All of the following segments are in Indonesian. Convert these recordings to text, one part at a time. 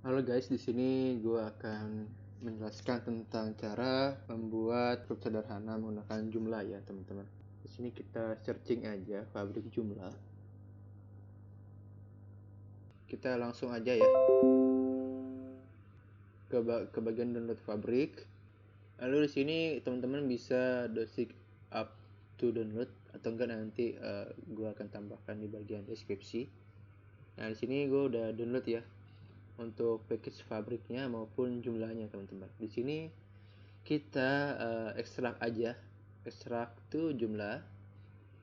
Halo guys, di sini gue akan menjelaskan tentang cara membuat grup sederhana menggunakan jumlah ya teman-teman. Di sini kita searching aja pabrik jumlah. Kita langsung aja ya ke bagian download pabrik. Lalu di sini teman-teman bisa download up to download atau enggak nanti gue akan tambahkan di bagian deskripsi. Nah di sini gue udah download ya untuk package fabriknya maupun jumlahnya teman-teman. Di sini kita ekstrak aja, ekstrak tuh jumlah.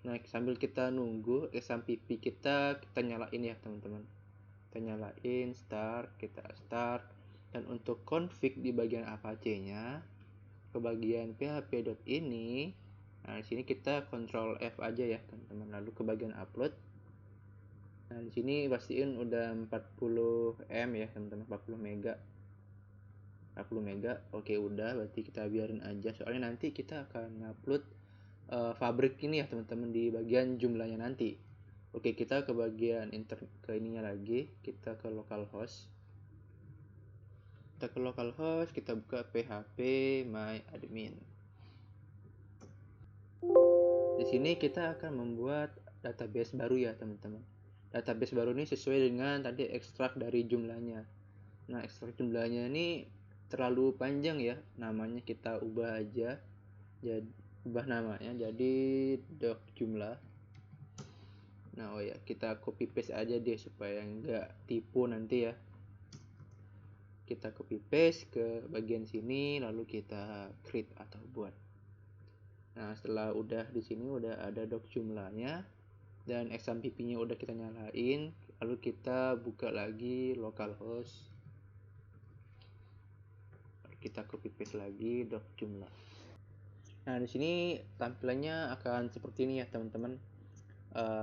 Nah sambil kita nunggu XMPP kita nyalain ya teman-teman, kita nyalain start, kita start. Dan untuk config di bagian apache nya ke bagian php.ini, nah di sini kita Ctrl F aja ya teman-teman, lalu ke bagian upload. Nah di sini pastiin udah 40 M ya teman-teman, 40 mega. Oke udah, berarti kita biarin aja soalnya nanti kita akan upload fabrik ini ya teman-teman di bagian jumlahnya nanti. Oke, kita ke bagian ke ininya lagi, kita ke localhost. Kita buka php my admin. Di sini kita akan membuat database baru ya teman-teman. Database baru ini sesuai dengan tadi ekstrak dari jumlahnya. Nah ekstrak jumlahnya ini terlalu panjang ya, namanya kita ubah aja, jadi ubah namanya jadi doc jumlah. Nah oh ya, kita copy paste aja deh supaya nggak tipu nanti ya. Kita copy paste ke bagian sini, lalu kita create atau buat. Nah setelah udah di sini udah ada doc jumlahnya dan XMPP-nya udah kita nyalain, lalu kita buka lagi localhost, kita copy paste lagi doc jumlah. Nah di sini tampilannya akan seperti ini ya teman-teman.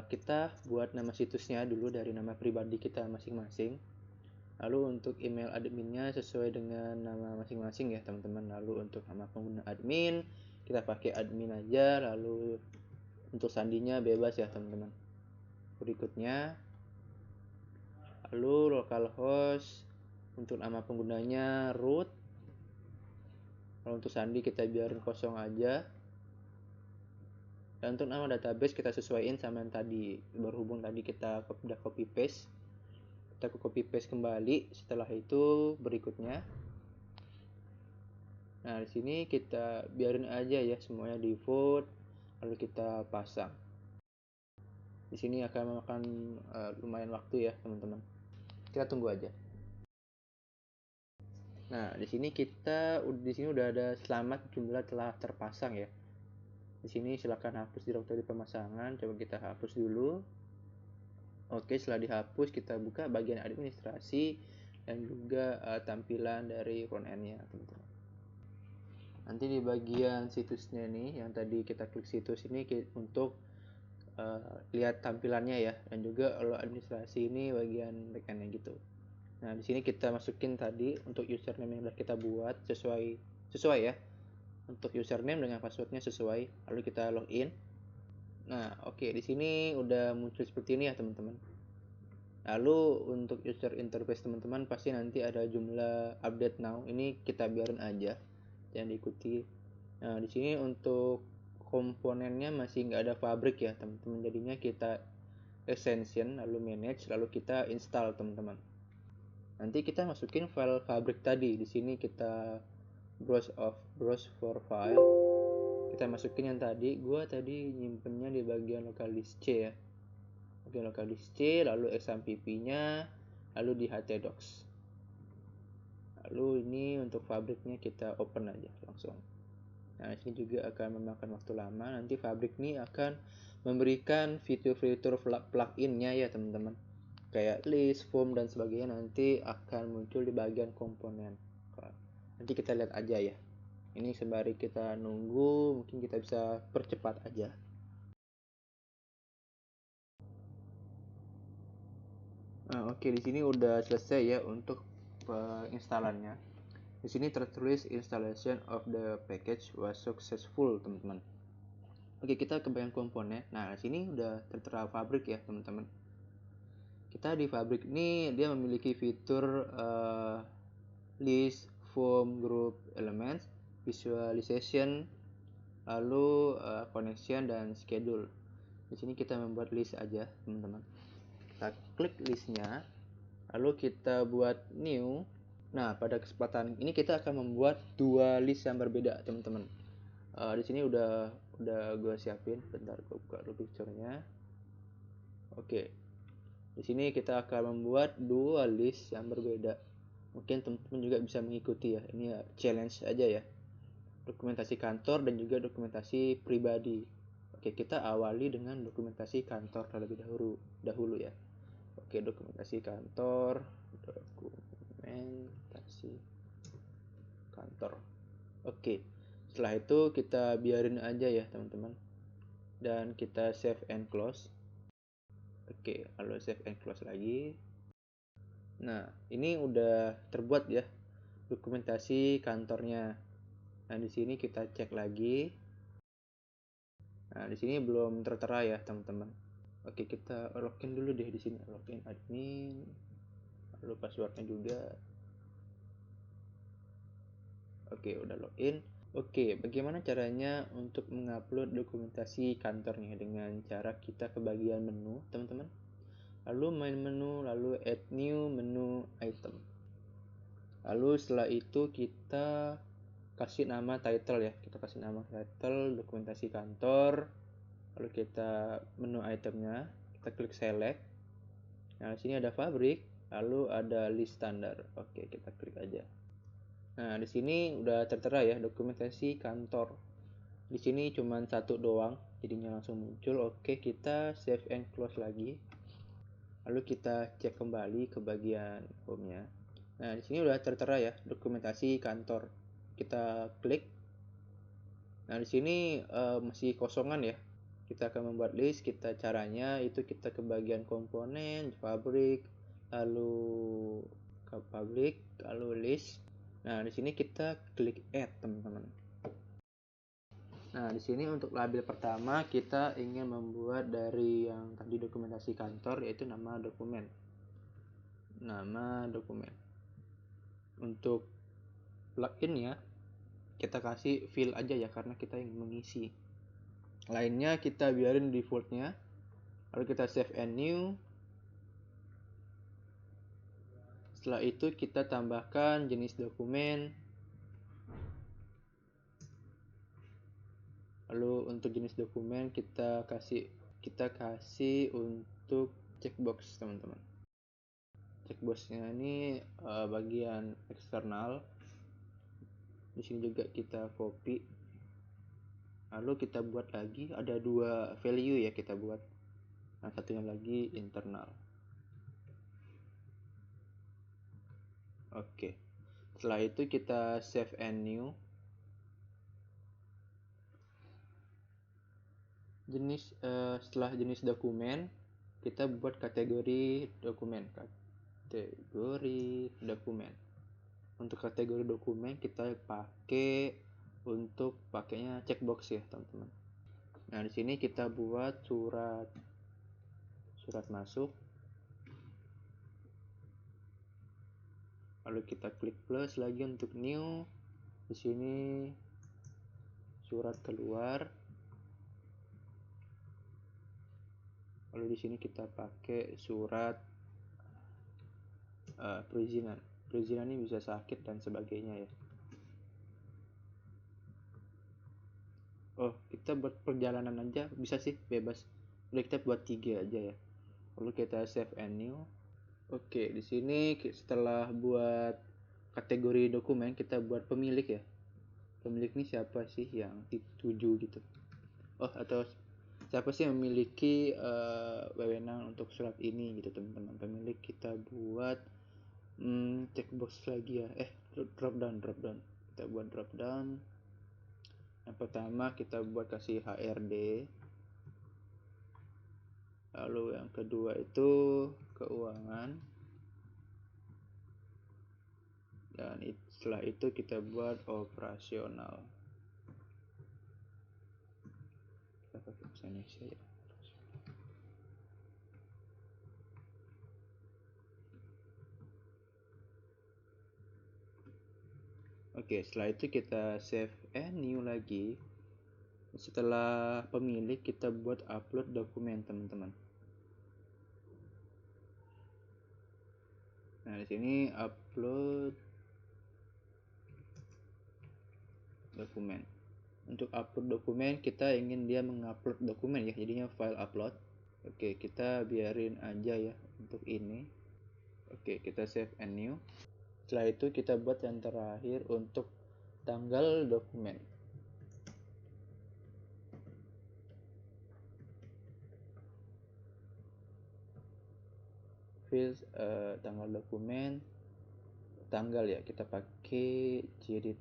Kita buat nama situsnya dulu dari nama pribadi kita masing-masing. Lalu untuk email adminnya sesuai dengan nama masing-masing ya teman-teman. Lalu untuk nama pengguna admin kita pakai admin aja. Lalu untuk sandinya bebas ya teman-teman. Berikutnya, lalu localhost untuk nama penggunanya root. Lalu untuk sandi kita biarin kosong aja. Dan untuk nama database kita sesuaiin sama yang tadi. Berhubung tadi kita udah copy paste, kita copy paste kembali. Setelah itu berikutnya, nah di sini kita biarin aja ya semuanya default, lalu kita pasang. Di sini akan memakan lumayan waktu ya teman-teman. Kita tunggu aja. Nah di sini udah ada selamat jumlah telah terpasang ya. Di sini silakan hapus direktori pemasangan. Coba kita hapus dulu. Oke, setelah dihapus kita buka bagian administrasi dan juga tampilan dari front end-nya teman-teman. Nanti di bagian situsnya nih yang tadi kita klik situs ini untuk lihat tampilannya ya, dan juga kalau administrasi ini bagian backend-nya gitu. Nah di sini kita masukin tadi untuk username yang sudah kita buat sesuai ya, untuk username dengan passwordnya sesuai, lalu kita login. Nah oke, di sini udah muncul seperti ini ya teman-teman. Lalu untuk user interface teman-teman pasti nanti ada jumlah update now, ini kita biarin aja, jangan diikuti. Nah di sini untuk komponennya masih nggak ada pabrik ya teman-teman, jadinya kita extension lalu manage lalu kita install teman-teman. Nanti kita masukin file pabrik tadi, di sini kita browse for file, kita masukin yang tadi gua tadi nyimpennya di bagian localdisk C ya. Oke, localdisk C, lalu XMPP-nya, lalu di htdocs. Lalu ini untuk fabriknya kita open aja langsung. Nah, ini juga akan memakan waktu lama. Nanti fabrik ini akan memberikan fitur-fitur plugin-nya ya, teman-teman. Kayak list, form dan sebagainya nanti akan muncul di bagian komponen. Nanti kita lihat aja ya. Ini sembari kita nunggu, mungkin kita bisa percepat aja. Nah, oke, di sini udah selesai ya untuk penginstalannya. Di sini tertulis installation of the package was successful, teman-teman. Oke, kita ke bagian komponen. Nah, di sini udah tertera pabrik ya, teman-teman. kita di Fabric ini dia memiliki fitur list, form, group, elements, visualization, lalu connection dan schedule. Di sini kita membuat list aja, teman-teman. Kita klik listnya, lalu kita buat new. Nah, pada kesempatan ini kita akan membuat dua list yang berbeda, teman-teman. Di sini udah gue siapin. Bentar, gue buka dulu picture-nya. Oke. Di sini kita akan membuat dua list yang berbeda. Mungkin teman-teman juga bisa mengikuti ya. Ini ya challenge aja ya. Dokumentasi kantor dan juga dokumentasi pribadi. Oke, kita awali dengan dokumentasi kantor terlebih dahulu ya. Oke, dokumentasi kantor. Oke, setelah itu kita biarin aja ya teman-teman, dan kita save and close. Oke, lalu save and close lagi. Nah, ini udah terbuat ya dokumentasi kantornya. Nah, di sini kita cek lagi. Nah, di sini belum tertera ya teman-teman. Oke, kita login dulu deh di sini, login admin, lalu passwordnya juga. Oke, udah login. Oke, bagaimana caranya untuk mengupload dokumentasi kantornya? Dengan cara kita ke bagian menu, teman-teman. Lalu main menu, lalu add new menu item. Lalu setelah itu kita kasih nama title ya. Kita kasih nama title dokumentasi kantor. Lalu kita menu itemnya, kita klik select. Nah, di sini ada Fabric, lalu ada list standar. Oke, kita klik aja. Nah, di sini udah tertera ya dokumentasi kantor. Di sini cuma satu doang, jadinya langsung muncul. Oke, kita save and close lagi. Lalu kita cek kembali ke bagian home-nya. Nah, di sini udah tertera ya dokumentasi kantor. Kita klik. Nah, di sini masih kosongan ya. Kita akan membuat list. Caranya itu kita ke bagian komponen, Fabric, lalu ke Fabric, lalu list. Nah, di sini kita klik add, teman-teman. Nah, di sini untuk label pertama kita ingin membuat dari yang tadi dokumentasi kantor, yaitu nama dokumen. Nama dokumen. Untuk plugin-nya kita kasih fill aja ya, karena kita ingin mengisi. Lainnya kita biarin default-nya. Lalu kita save and new. Setelah itu kita tambahkan jenis dokumen. Lalu untuk jenis dokumen kita kasih untuk checkbox, teman-teman. Checkboxnya ini bagian eksternal. Di sini juga kita copy. Lalu kita buat lagi, ada dua value ya kita buat. Nah, satunya lagi internal. Oke. Setelah itu kita save and new. Setelah jenis dokumen, kita buat kategori dokumen. Untuk kategori dokumen kita pakainya checkbox ya, teman-teman. Nah, di sini kita buat surat masuk. Lalu kita klik plus lagi untuk new. Di sini surat keluar. Lalu di sini kita pakai surat perizinan. Perizinan ini bisa sakit dan sebagainya ya. Oh, kita buat perjalanan aja bisa sih, bebas. Lalu kita buat 3 aja ya. Lalu kita save and new. Oke, di sini setelah buat kategori dokumen, kita buat pemilik ya. Pemilik ini siapa sih yang dituju gitu. Oh, atau siapa sih yang memiliki wewenang untuk surat ini gitu, teman-teman. Pemilik kita buat checkbox lagi ya. Drop down. Kita buat drop down. Yang pertama kita buat kasih HRD. Lalu yang kedua itu keuangan. Dan setelah itu kita buat operasional. Kita pakai bahasa Indonesia ya. Oke, setelah itu kita save and new lagi. Setelah pemilik, kita buat upload dokumen, teman-teman. Nah, di sini upload dokumen. Untuk upload dokumen, kita ingin dia mengupload dokumen ya, jadinya file upload. Oke, kita biarin aja ya untuk ini. Oke, kita save and new. Setelah itu kita buat yang terakhir untuk tanggal dokumen. Field tanggal dokumen, tanggal ya, kita pakai gdate.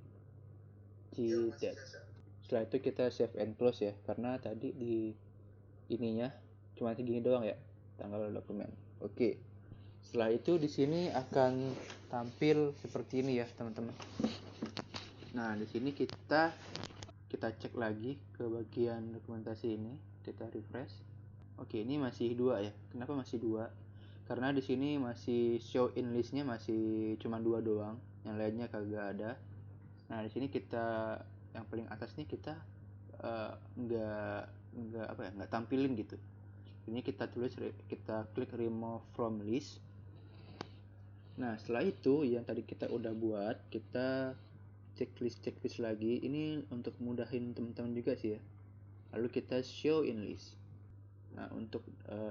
Setelah itu kita save and close ya, karena tadi di ininya cuma segini doang ya, tanggal dokumen. Oke. Setelah itu di sini akan tampil seperti ini ya, teman-teman. Nah, di sini kita cek lagi ke bagian dokumentasi ini, kita refresh. Oke, ini masih 2 ya. Kenapa masih 2? Karena di sini masih show in listnya masih cuma 2 doang, yang lainnya kagak ada. Nah, di sini kita yang paling atas nih kita nggak tampilin gitu. Ini kita klik remove from list. Nah, setelah itu yang tadi kita udah buat, kita checklist lagi. Ini untuk mudahin teman-teman juga sih ya. Lalu kita show in list. Nah, untuk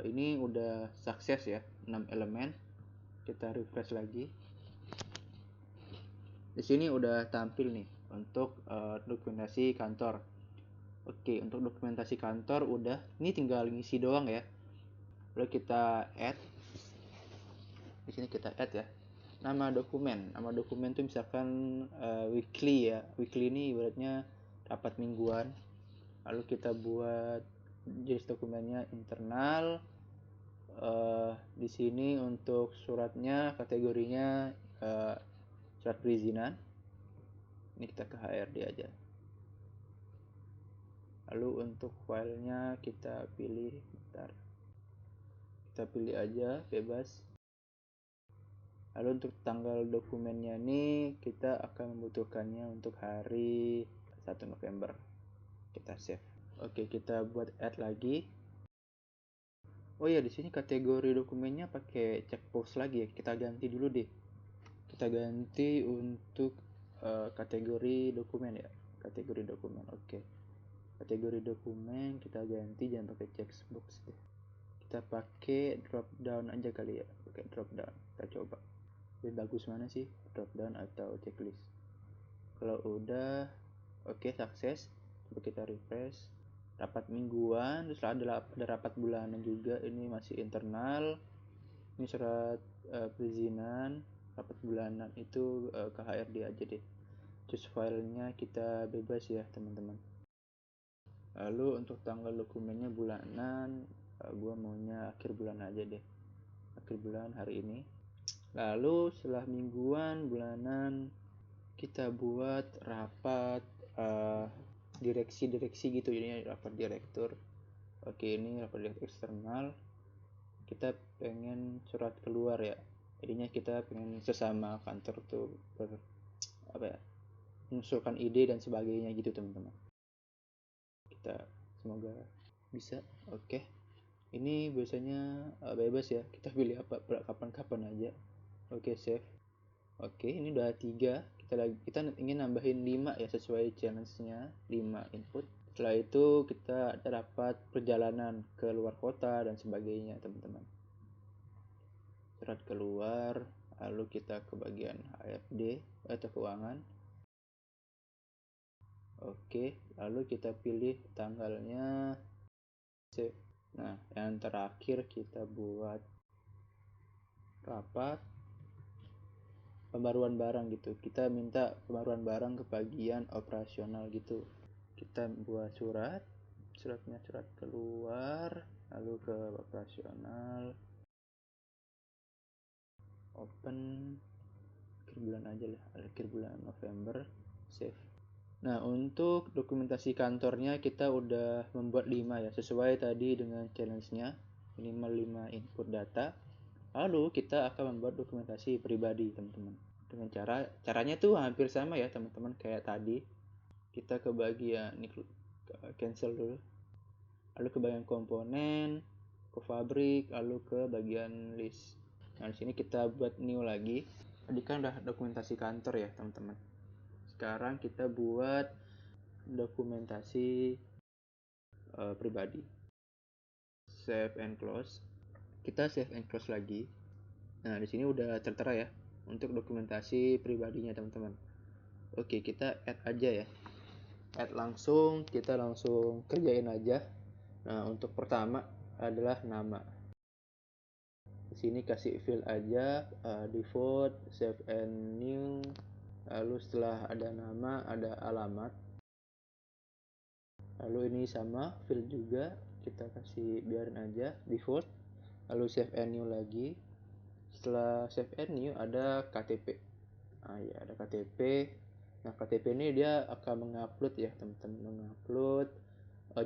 ini udah sukses ya, 6 elemen. Kita refresh lagi. Di sini udah tampil nih untuk dokumentasi kantor. Oke, untuk dokumentasi kantor udah. Ini tinggal ngisi doang ya. Lalu kita add. Di sini kita add ya. Nama dokumen tuh misalkan weekly ya. Weekly ini ibaratnya rapat mingguan. Lalu kita buat jenis dokumennya internal. Di sini untuk suratnya kategorinya surat perizinan. Ini kita ke HRD aja. Lalu untuk filenya kita pilih, kita pilih aja bebas. Lalu untuk tanggal dokumennya ini kita akan membutuhkannya untuk hari 1 November. Kita save. Oke, kita buat add lagi. Oh ya, di sini kategori dokumennya pakai checkbox lagi ya. Kita ganti dulu deh. Kita ganti untuk kategori dokumen ya. Kategori dokumen. Oke. Kategori dokumen kita ganti, jangan pakai checkbox deh. Kita pakai drop down aja kali ya. Pakai drop down. Kita coba. Lebih bagus mana sih, drop down atau checklist? Kalau udah oke, sukses. Coba kita refresh. Rapat mingguan, terus ada rapat bulanan juga. Ini masih internal. Ini surat perizinan. Rapat bulanan itu ke HRD aja deh. Choose filenya kita bebas ya teman-teman. Lalu untuk tanggal dokumennya bulanan, gua maunya akhir bulan aja deh. Akhir bulan hari ini. Lalu setelah mingguan, bulanan, kita buat rapat direksi gitu. Ini rapat direktur. Oke, ini rapat direktur eksternal. Kita pengen surat keluar ya. Jadinya kita pengen sesama kantor tuh mengusulkan ide dan sebagainya gitu teman-teman. Kita semoga bisa. Oke. Ini biasanya bebas ya. Kita pilih apa kapan-kapan aja. Oke, save. Oke, ini udah 3. Kita ingin nambahin 5 ya sesuai challenge-nya, 5 input. Setelah itu kita ada rapat perjalanan ke luar kota dan sebagainya, teman-teman. Surat keluar, lalu kita ke bagian HRD atau keuangan. Oke, lalu kita pilih tanggalnya. Save. Nah, yang terakhir kita buat rapat pembaruan barang gitu. Kita minta pembaruan barang ke bagian operasional gitu. Kita buat suratnya surat keluar, lalu ke operasional, open, akhir bulan aja lah, akhir bulan November, save. Nah, untuk dokumentasi kantornya kita udah membuat 5 ya, sesuai tadi dengan challenge-nya, minimal 5 input data. Lalu kita akan membuat dokumentasi pribadi, teman-teman. dengan caranya tuh hampir sama ya teman-teman kayak tadi. Kita ke bagian ini, cancel dulu, lalu ke bagian komponen, ke fabrik, lalu ke bagian list. Nah di sini kita buat new lagi. Tadi kan udah dokumentasi kantor ya teman-teman. Sekarang kita buat dokumentasi pribadi. Save and close. Kita save and close lagi. Nah di sini udah tertera ya untuk dokumentasi pribadinya teman-teman. Oke, kita add aja ya. Add langsung, kita langsung kerjain aja. Nah untuk pertama adalah nama. Di sini kasih field aja, default, save and new. Lalu setelah ada nama ada alamat. Lalu ini sama field juga, kita kasih biarin aja default. Lalu save and new lagi. Setelah save and new ada KTP. Nah ya ada KTP. Nah KTP ini dia akan mengupload ya teman-teman, mengupload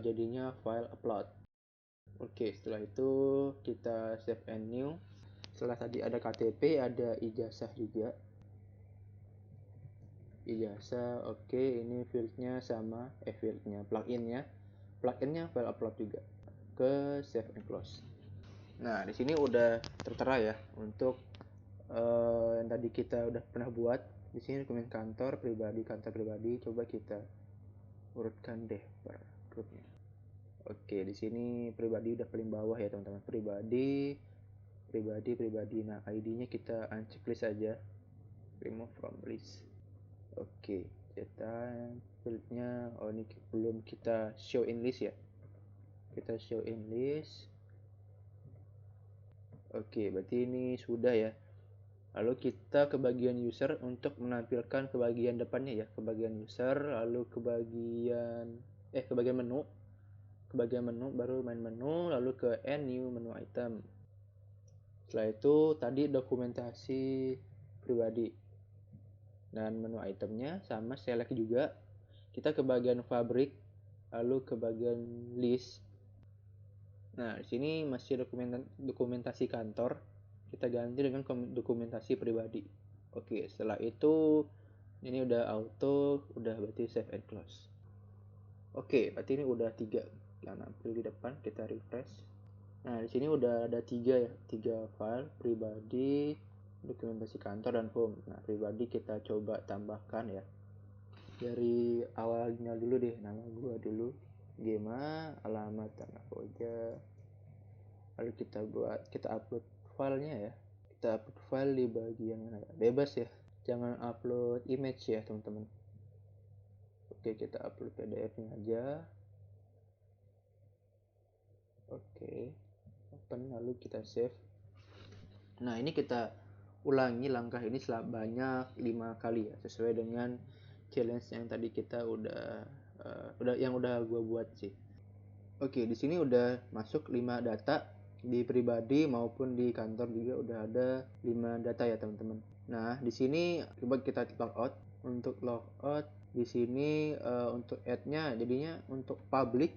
jadinya file upload. Oke, setelah itu kita save and new. Setelah tadi ada KTP, ada ijazah juga. Ijazah, oke, ini fieldnya sama, pluginnya file upload juga. Ke save and close. Nah, di sini udah tertera ya untuk yang tadi kita udah pernah buat. Di sini dokumen kantor pribadi. Coba kita urutkan deh per grupnya. Oke, di sini pribadi udah paling bawah ya teman-teman. Pribadi. Nah, ID-nya kita uncheck list aja. Remove from list. Oke, kita fieldnya, ini belum kita show in list ya. Kita show in list. Oke, berarti ini sudah ya. Lalu kita ke bagian user untuk menampilkan ke bagian depannya ya, ke bagian user, lalu ke bagian menu. Ke bagian menu, baru main menu, lalu ke add new menu item. Setelah itu tadi dokumentasi pribadi. Dan menu itemnya sama select juga. Kita ke bagian fabrik, lalu ke bagian list. Nah, di sini masih dokumentasi kantor. Kita ganti dengan dokumentasi pribadi. Oke, setelah itu ini udah auto, udah berarti save and close. Oke, berarti ini udah 3 yang nampil di depan. Kita refresh. Nah, di sini udah ada 3 ya, 3 file, pribadi, dokumentasi kantor, dan home. Nah, pribadi kita coba tambahkan ya. Dari awalnya dulu deh, nama gua dulu, Gema, alamat tanah Koja. Lalu kita upload filenya ya. Kita upload file di bagian mana ya? Bebas ya, jangan upload image ya teman-teman. Oke, kita upload PDF-nya aja. Oke, open, lalu kita save. Nah, ini kita ulangi langkah ini sebanyak 5 kali ya, sesuai dengan challenge yang tadi kita udah gua buat sih. Oke, di sini udah masuk 5 data. Di pribadi maupun di kantor juga udah ada 5 data ya teman-teman. Nah, di sini coba kita logout. Untuk logout di sini untuk add-nya jadinya untuk public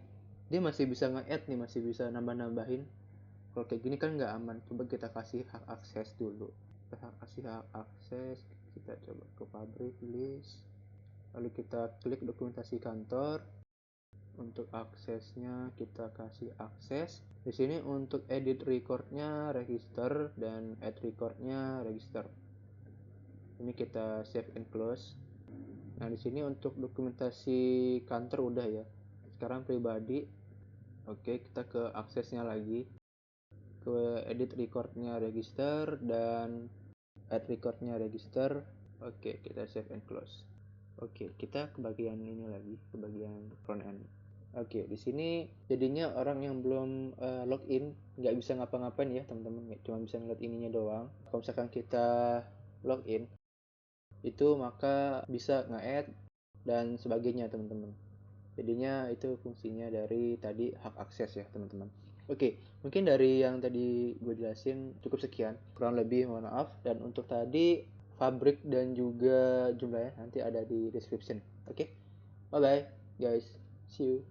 dia masih bisa nge-add nih, masih bisa nambah-nambahin. Kalau kayak gini kan nggak aman. Coba kita kasih hak akses dulu. Kita kasih hak akses, kita coba ke pabrik list. Lalu kita klik dokumentasi kantor. Untuk aksesnya kita kasih akses. Di sini untuk edit recordnya register dan add recordnya register. Ini kita save and close. Nah di sini untuk dokumentasi kantor udah ya. Sekarang pribadi. Oke, kita ke aksesnya lagi. Ke edit recordnya register dan add recordnya register. Oke, kita save and close. Oke, kita ke bagian ini lagi, ke bagian front end. Oke, di sini jadinya orang yang belum login nggak bisa ngapa-ngapain ya teman-teman, cuma bisa ngeliat ininya doang. Kalau misalkan kita login, itu maka bisa nge-add dan sebagainya teman-teman. Jadinya itu fungsinya dari tadi hak akses ya teman-teman. Oke, mungkin dari yang tadi gue jelasin cukup sekian, kurang lebih mohon maaf. Dan untuk tadi fabrik dan juga jumlahnya nanti ada di description. Oke, bye bye guys, see you.